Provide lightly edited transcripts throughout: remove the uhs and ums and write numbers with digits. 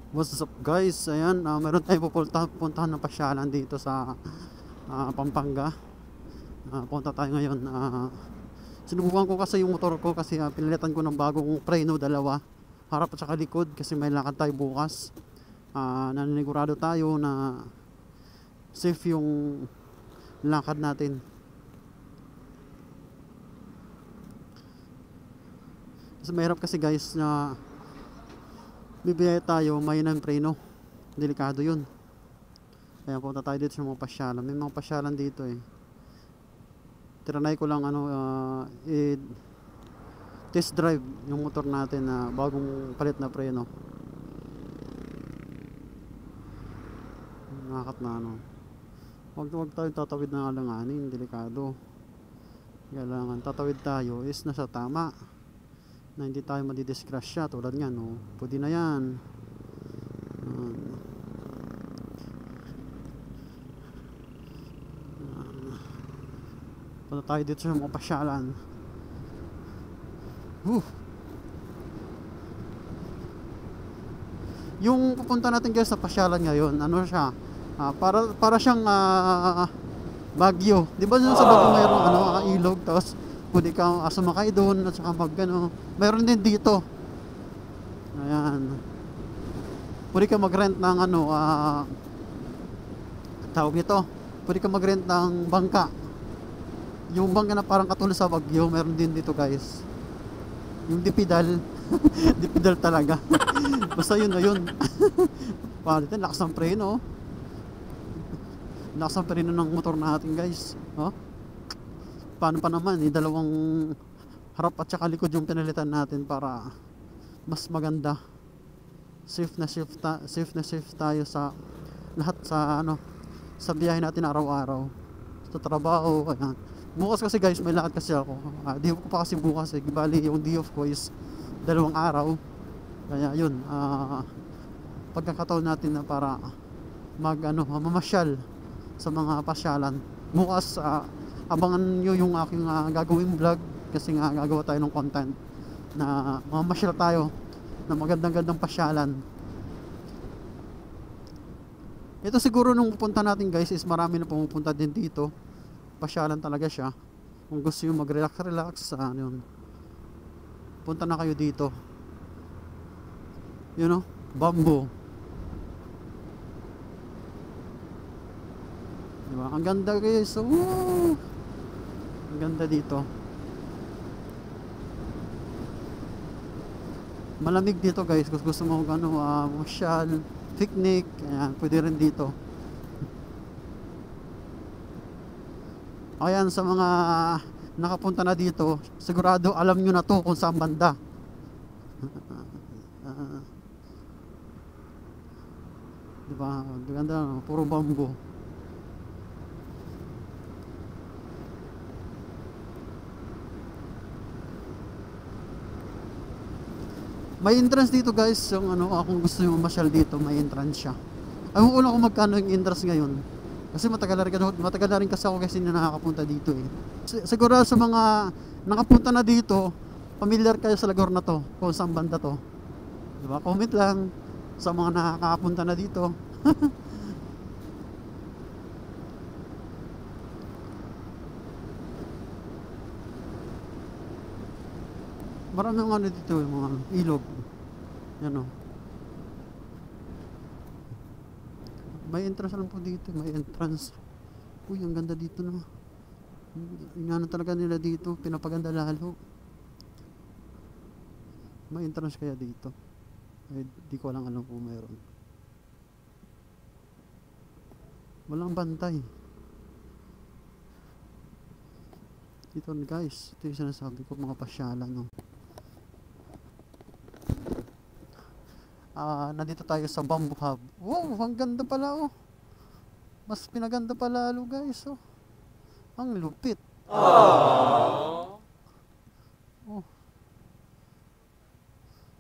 What's up guys? Ayan, meron tayong puntahan ng pasyalan dito sa Pampanga. Punta tayo ngayon. Sinubukan ko kasi yung motor ko kasi pinalitan ko ng bagong preno, dalawa. Harap at saka likod kasi may lakad tayo bukas. Naninigurado tayo na safe yung lakad natin. Kasi mahirap kasi guys na bibiyay tayo, may ng preno. Delikado yun. Kaya punta tayo dito sa mga pasyalan. May mga pasyalan dito eh. Tiranay ko lang test drive yung motor natin na bagong palit na preno. Nakakat na Huwag tayo tatawid ng alanganin, delikado. Kailangan tatawid tayo is nasa tama, na hindi tayo madidisgrasya tulad nga pwede na yan. Punta tayo dito sa mga pasyalan. Yung pupunta natin guys sa pasyalan ngayon, ano siya, para siyang Baguio. Di ba sa Baguio mayroong ilog, tapos pwede kang sumakay doon at saka mayroon din dito. Ayan. Pwede ka mag-rent ng tawag nito. Pwede ka mag-rent ng bangka. Yung bangka na parang katulad sa Baguio, meron din dito guys. Yung dipidal. Dipidal talaga. Basta yun na yun. Palitan, lakas ng preno. Lakas ng preno ng motor natin guys. Paano pa naman, dalawang harap at saka likod yung pinalitan natin para mas maganda. Safe na safe tayo sa lahat sa biyahe natin araw-araw. Sa trabaho, ayan. Bukas kasi guys, may lakad kasi ako. Di ko pa kasi bukas eh. Bali, yung day off ko is 2 araw. Kaya yun, pagkakataon natin na para mamasyal sa mga pasyalan. Bukas, abangan nyo yung aking gagawing vlog kasi nga gagawa tayo ng content na mamasyal tayo na magandang pasyalan. Ito siguro nung pupunta natin guys is marami na pumupunta din dito. Pasyalan talaga siya. Kung gusto nyo mag-relax, yun, punta na kayo dito. Bamboo. Diba? Ang ganda guys. Ang ganda dito. Malamig dito guys. Kung gusto mo masyal, picnic, ayan, pwede rin dito. Ayan, sa mga nakapunta na dito, sigurado alam nyo na to kung saan banda. Diba? Ganda, puro bamboo. May entrance dito guys, yung kung gusto nyo masyal dito, may entrance siya. Ayaw ko lang kung magkano yung entrance ngayon. Kasi matagal na rin kasi ako kasi nakakapunta dito eh. Siguro sa mga nakapunta na dito, familiar kayo sa lugar na to, kung saan banda to. Diba? Comment lang sa mga nakakapunta na dito. Maraming dito, yung mga ilog. Yan may entrance lang po dito, may entrance. Uy, ang ganda dito na. Ingano talaga nila dito, pinapaganda lalo. May entrance kaya dito? Di ko lang alam kung mayroon. Walang bantay. Dito guys, ito yung sinasabi ko, mga pasyalan nandito tayo sa Bamboo Hub. Wow, ang ganda pala mas pinaganda pa lalo guys ang lupit.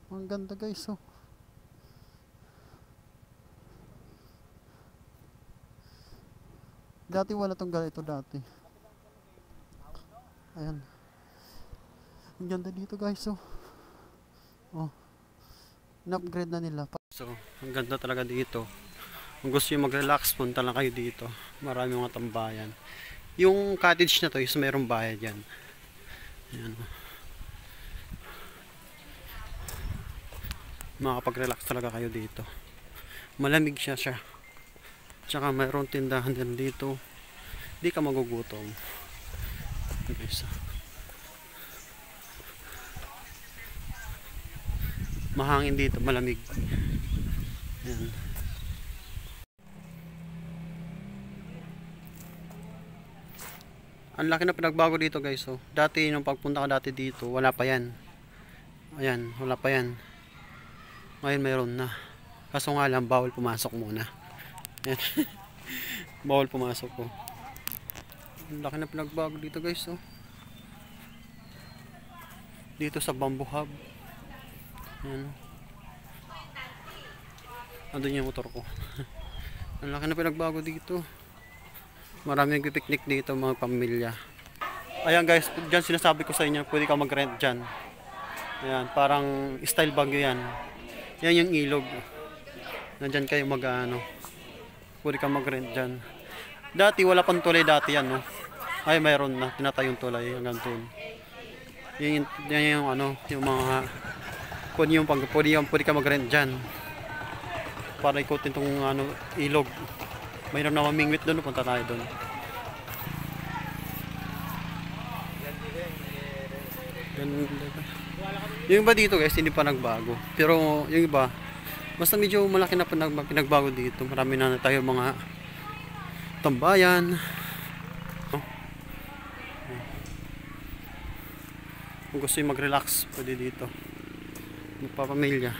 Ang ganda guys dati wala tong ganito dati. Ayan, ang ganda dito guys in-upgrade na nila. So, ang ganda talaga dito. Kung gusto nyo mag-relax, punta lang kayo dito. Marami mga tambayan. Yung cottage na to is mayroong bayad yan. Ayan. Makapag-relax talaga kayo dito. Malamig siya. Tsaka mayroong tindahan din dito. Di ka magugutom. Guys. Mahangin dito, malamig. Ayan. Ang laki na pinagbago dito guys. So, dati nung pagpunta ko dati dito, wala pa yan. Ayan, wala pa yan. Ngayon mayroon na. Kaso nga lang, bawal pumasok muna. Ayan. Bawal pumasok po. Ang laki na pinagbago dito guys. So. Dito sa Bamboo Hub. Ayan. Andun yung motor ko. Ang laki na pinagbago dito. Maraming picnic dito mga pamilya. Ayan guys, dyan sinasabi ko sa inyo, pwede ka mag-rent dyan. Ayan, parang style Baguio yan. Yan yung ilog. Nandyan kayo mag-ano. Pwede ka mag-rent dyan. Dati wala pang tulay dati yan, no? Ay, mayroon na. Tinatayong tulay hanggang doon. Yan yung ano, yung mga pwede ka mag-rent dyan. Para ikutin tong ano, ilog. Mayroon na mamingwit doon, punta tayo doon. Yung iba dito guys, hindi pa nagbago. Pero yung iba, basta medyo malaki na pinagbago dito. Marami na tayo mga tambayan. Kung gusto yung mag-relax, pwede dito. Magpapamilya.